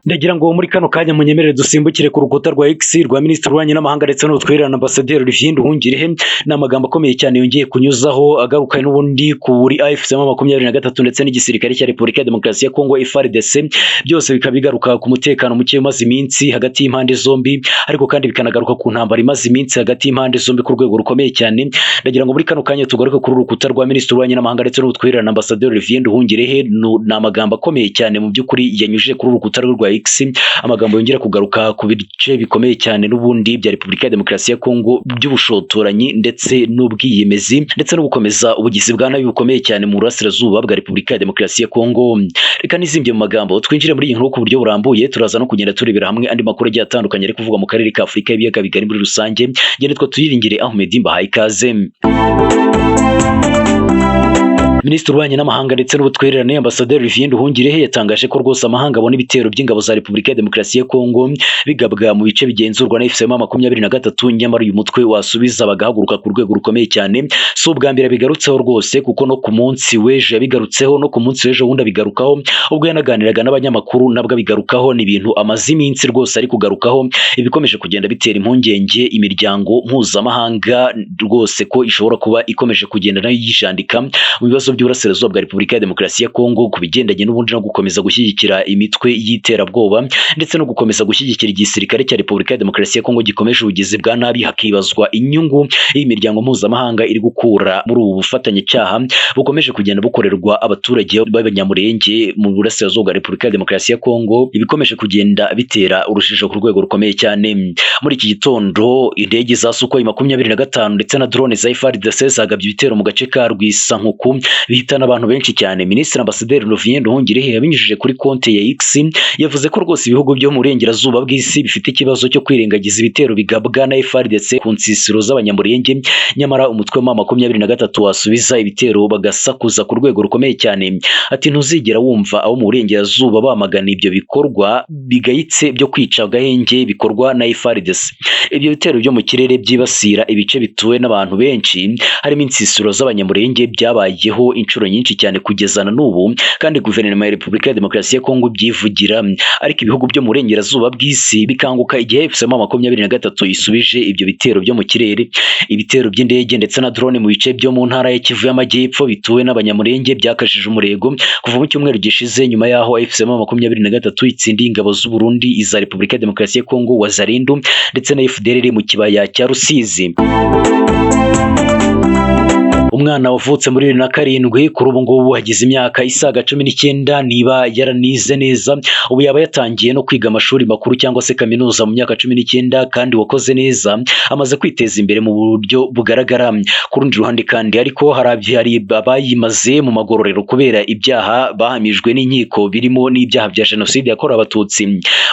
Ndagira ngo muri kano kanya munyemerere dusimbukire ku rukuta rwa X rwa Minisitiri w'Ububanyi n'Amahanga ndetse n'Ubutwererane Ambasaderi Olivier Nduhungirehe. Ni amagambo akomeye cyane yongeye kunyuzaho agaruka n'ubundi kuri AFC 23 ndetse n'igisirikare cya Repubulika ya Demokarasi ya Kongo FARDC, byose bikaba bigaruka ku mutekano muke umaze iminsi hagati y'impande zombi, ariko kandi bikanagaruka ku ntambara imaze iminsi hagati y'impande zombi ku rwego rukomeye cyane. Ndagira ngo muri kano kanya tugaruke kuri urukuta rwa Minisitiri w'Ububanyi n'Amahanga ndetse n'Ubutwererane Ambasaderi Olivier Nduhungirehe. Ni amagambo akomeye cyane mu by'ukuri yanyujije kuri urukuta rwa X, amagambo yongera kugaruka ku bice bikomeye cyane n'ubundi bya Repubulika ya Demokarasi ya Kongo by'ubushotoranyi ndetse n'ubwiyemezi ndetse no gukomeza ubugizi bwa nabi bukomeye cyane mu burasirazuba bwa Repubulika ya Demokarasi ya Kongo. Reka nizimbye mu magambo twinjire muri iyi nkuru ku buryo burambuye, turaza no kugenda turebera hamwe andi makuru agiye atandukanye ari kuvugwa mu karere ka Afurika y'ibiyaga bigari muri rusange. Ngende twa tuyiringire Ahmed Mbahaye ikaze. Minisitiri w'Ububanyi n'Amahanga ndetse n'Ubutwererane Ambasaderi Olivier Nduhungirehe yatangaje ko rwose amahanga abona ibitero by'ingabo za Repubulika ya Demokarasi ya Kongo bigabwa mu bice bigenzurwa na FCM 23, nyamara uyu mutwe wasubiza bagahaguruka ku rwego rukomeye cyane. So ubwa mbere bigarutseho rwose, kuko no ku munsi w'ejo yabigarutseho, no ku munsi w'ejo wundi bigarukaho ubwo yanaganiraga n'abanyamakuru, nabwo bigarukaho. Ni ibintu amaze iminsi rwose ari kugarukaho, ibikomeje kugenda bitera impungenge imiryango mpuzamahanga rwose ko ishobora kuba ikomeje kugenda nayo yijandika mu bibazo by'uburasirazuba bwa Repubulika ya Demokarasi ya Kongo ku bigendanye n'ubundi no gukomeza gushyigikira imitwe y'iterabwoba ndetse no gukomeza gushyigikira igisirikare cya Repubulika ya Demokarasi ya Kongo gikomeje ubugizi bwa nabi. Hakibazwa inyungu y'imiryango mpuzamahanga iri gukura muri ubu bufatanyacyaha bukomeje kugenda bukorerwa abaturage b'abanyamurenge mu burasirazuba bwa Repubulika ya Demokarasi ya Kongo, ibikomeje kugenda bitera urujijo ku rwego rukomeye cyane. Muri iki gitondo indege za Sukhoi 25 ndetse na drone za FARDC zagabye ibitero mu gace ka Rwisankuku bihitana abantu benshi cyane. Minisitiri Ambasaderi Olivier Nduhungirehe yabinyujije kuri konti ya X, yavuze ko rwose ibihugu byo mu burengerazuba bw'isi bifite ikibazo cyo kwirengagiza ibitero bigabwa na FARDC ku nsisiro z'abanyamurenge, nyamara umutwe wa 23 wasubiza ibitero bagasakuza ku rwego rukomeye cyane. Ati ntuzigera wumva abo mu burengerazuba bamagana ibyo bikorwa bigayitse byo kwica agahenge bikorwa na FARDC. Ibyo bitero byo mu kirere byibasira ibice bituwe n'abantu benshi harimo insisiro z'abanyamurenge byabayeho inshuro nyinshi cyane kugeza na n'ubu, kandi guverinoma ya Repubulika ya Demokarasi ya Kongo byivugira. Ariko ibihugu byo mu burengerazuba bw'isi bikanguka igihe FCM 23 isubije ibyo bitero byo mu kirere. Ibitero by'indege ndetse na drone mu bice byo mu ntara ya Kivu y'Amajyepfo bituwe n'abanyamurenge byakajije umurego kuva mu cyumweru gishize, nyuma yaho FCM 23 itsindiye ingabo z'u Burundi, iza Repubulika ya Demokarasi ya Kongo, Wazalendo ndetse na FDLR mu kibaya cya Rusizi. Umwana wavutse muri 2007 kuri ubu ngubu hagize imyaka isaga 19, niba yaranize neza ubu yaba yatangiye no kwiga amashuri makuru cyangwa se kaminuza mu myaka 19, kandi wakoze neza, amaze kwiteza imbere mu buryo bugaragara. Ku rundi ruhande kandi ariko hari abayimaze mu magororero kubera ibyaha bahamijwe n'inkiko, birimo n'ibyaha bya jenoside yakorewe abatutsi.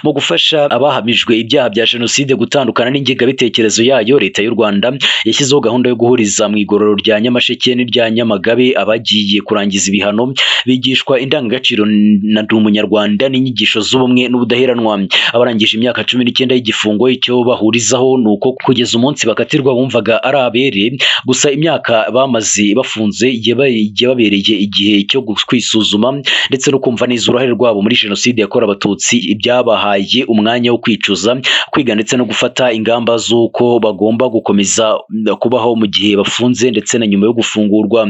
Mu gufasha abahamijwe ibyaha bya jenoside gutandukana n'ingengabitekerezo yayo, leta y'u Rwanda yashyizeho gahunda yo guhuriza mu igororero rya Nyamasheke n'irya Nyamagabe abagiye kurangiza ibihano bigishwa indangagaciro na ndi umunyarwanda n'inyigisho z'ubumwe n'ubudaheranwa. Abarangije imyaka 19 y'igifungo, icyo bahurizaho ni uko kugeza umunsi bakatirwa bumvaga ari abere, gusa imyaka bamaze bafunze yababereye igihe cyo kwisuzuma ndetse no kumva neza uruhare rwabo muri jenoside yakorewe abatutsi. Ibyabahaye umwanya wo kwicuza, kwiga ndetse no gufata ingamba z'uko bagomba gukomeza kubaho mu gihe bafunze ndetse na nyuma yo gufungurwa.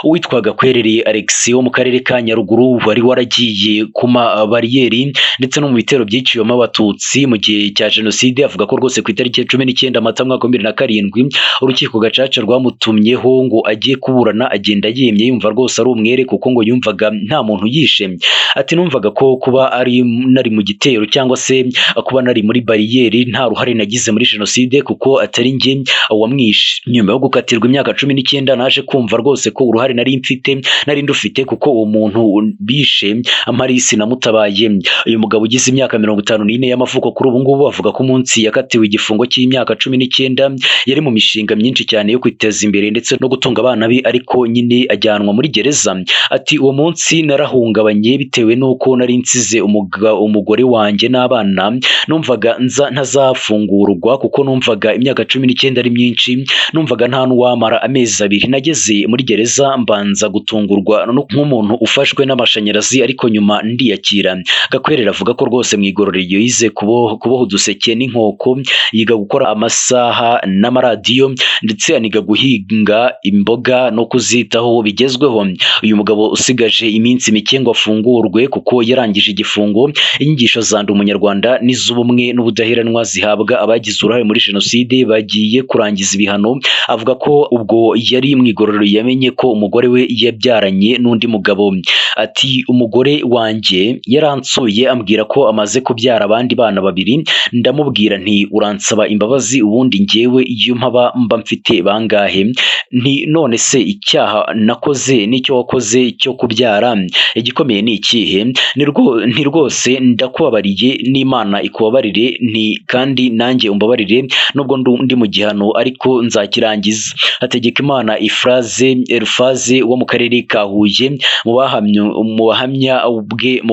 Uwitwaga Kwerereye Alex wo mu karere ka Nyaruguru wari waragiye kuma bariyeri ndetse no mu bitero byiciwemo abatutsi mu gihe cya jenoside, avuga ko rwose ku itariki 19 Mata 2007 urukiko gacaca rwamutumyeho ngo agiye kuburana, agenda yemye yumva rwose ari umwere kuko ngo yumvaga nta muntu yishe. Ati numvaga ko kuba nari mu gitero cyangwa se kuba nari muri bariyeri nta ruhare nagize muri jenoside kuko atari njye wamwishe. Nyuma yo gukatirwa imyaka 19 naje kumva rwose ko uruhare nari ndufite kuko uwo muntu bishe Amarisi namutabaye. Uyu mugabo ugize imyaka 54 y'amavuko kuri ubu ngubu avuga ko umunsi yakatiwe igifungo cy'imyaka 19 yari mu mishinga myinshi cyane yo kwiteza imbere ndetse no gutunga abana be, ariko nyine ajyanwa muri gereza. Ati uwo munsi narahungabanye bitewe n'uko nari nsize umugore wanjye n'abana, numvaga ntazafungurwa kuko numvaga imyaka 19 ari myinshi, numvaga nta n'uwamara amezi 2 nageze muri gereza mbanza gutungurwa nk'umuntu ufashwe n'amashanyarazi ariko nyuma ndiyakira. Gakwerera avuga ko rwose mu igororero yize kuboha uduseke n'inkoko, yiga gukora amasaha n'amaradiyo ndetse aniga guhinga imboga no kuzitaho bigezweho. Uyu mugabo usigaje iminsi mike ngo afungurwe kuko yarangije igifungo, inyigisho za Ndi Umunyarwanda n'iz'ubumwe n'ubudaheranwa zihabwa abagize uruhare muri jenoside bagiye kurangiza ibihano. Avuga ko ubwo yari mu igororero yamenye ko umugore we yabyaranye n'undi mugabo. Ati umugore wanjye yaransuye ambwira ko amaze kubyara abandi bana babiri, ndamubwira nti uransaba imbabazi ubundi njyewe iyo mba mfite bangahe? Nti none se icyaha nakoze n'icyo wakoze cyo kubyara igikomeye ni ikihe? Nti rwose ndakubabariye n'Imana ikubabarire, nti kandi nanjye umbabarire nubwo ndi mu gihano ariko nzakirangiza. Hategekimana Elfaze wo mu karere ka Huye mu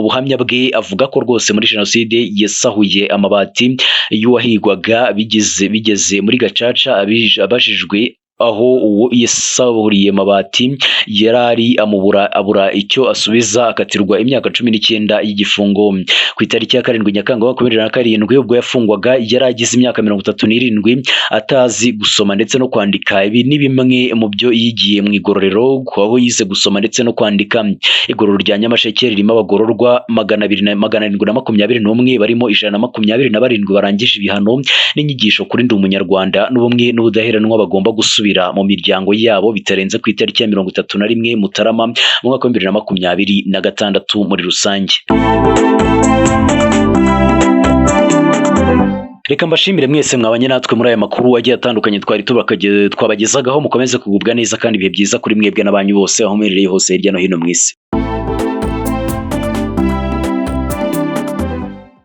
buhamya bwe avuga ko rwose muri jenoside yasahuye amabati y'uwahigwaga bigeze muri Gacaca. Abajijwe aho uwo yasahuriye amabati yarari abura icyo asubiza, akatirwa imyaka 19 y'igifungo. Ku itariki ya 7 Nyakanga 2027 ubwo yafungwaga yaragize imyaka 37 atazi gusoma ndetse no kwandika. Ibi ni bimwe mu byo yigiye mu igororero, aho yize gusoma ndetse no kwandika. Igororero rya Nyamasheke ririmo abagororwa 721 barimo 127 barangije ibihano n'inyigisho kuri Ndi Umunyarwanda n'ubumwe n'ubudaheranwa bagomba gusubira mu miryango yabo bitarenze ku itariki ya 31 Mutarama mu mwaka wa 2026 muri rusange. Reka mbashimire mwese mwabanye natwe muri aya makuru agiye atandukanye twabagezagaho. Mukomeze kugubwa neza kandi ibihe byiza kuri mwebwe n'abanyu bose aho muherereye hose hirya no hino mu isi.